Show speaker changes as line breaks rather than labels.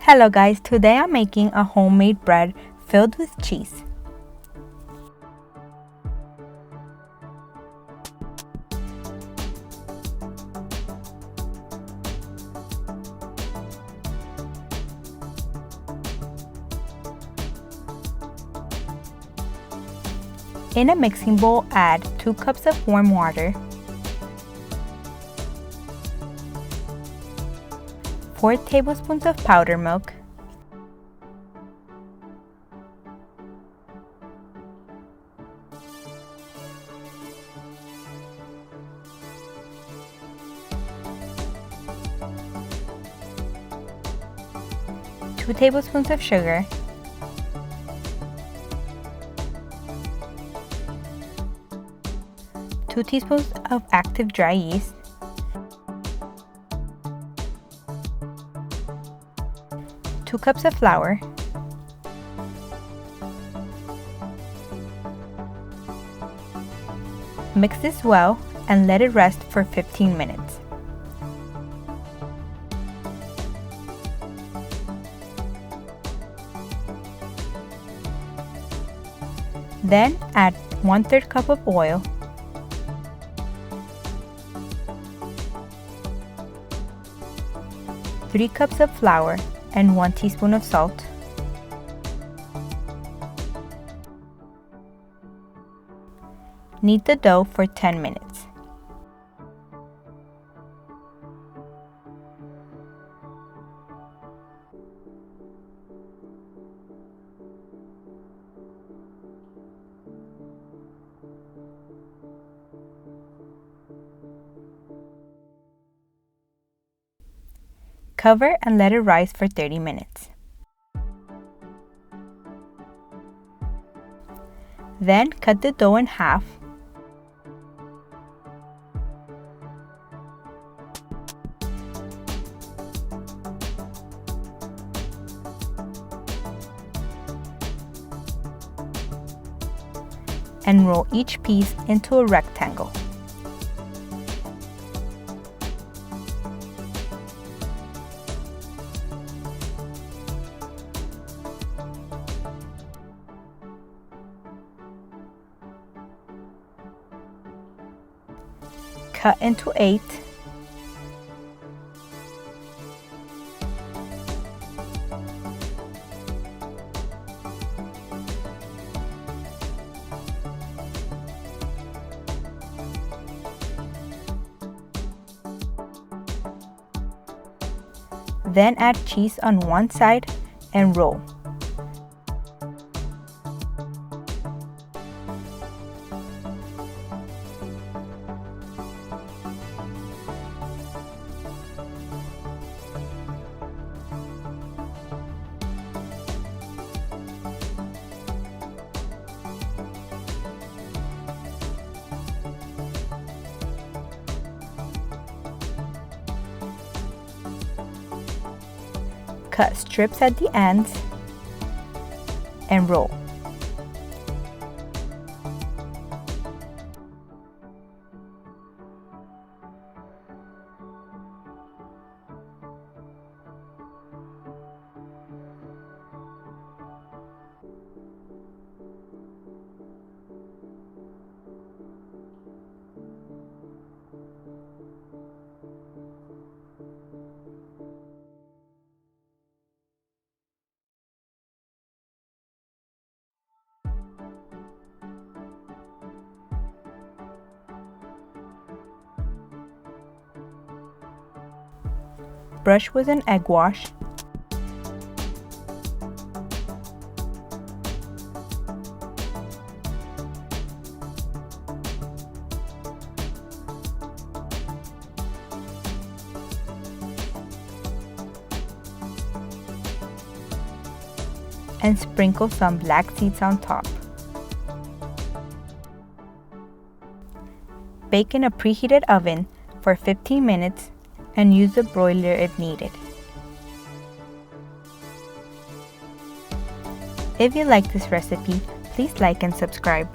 Hello guys, today I'm making a homemade bread filled with cheese. In a mixing bowl, add 2 cups of warm water, 4 tablespoons of powdered milk, 2 tablespoons of sugar, 2 teaspoons of active dry yeast, 2 cups of flour, mix this well and let it rest for 15 minutes. Then add 1/3 cup of oil, 3 cups of flour and 1 teaspoon of salt. Knead the dough for 10 minutes. Cover and let it rise for 30 minutes. Then cut the dough in half. And roll each piece into a rectangle. Cut into 8. Then add cheese on one side and roll. Cut strips at the ends and roll. Brush with an egg wash. And sprinkle some black seeds on top. Bake in a preheated oven for 15 minutes and use a broiler if needed. If you like this recipe, please like and subscribe.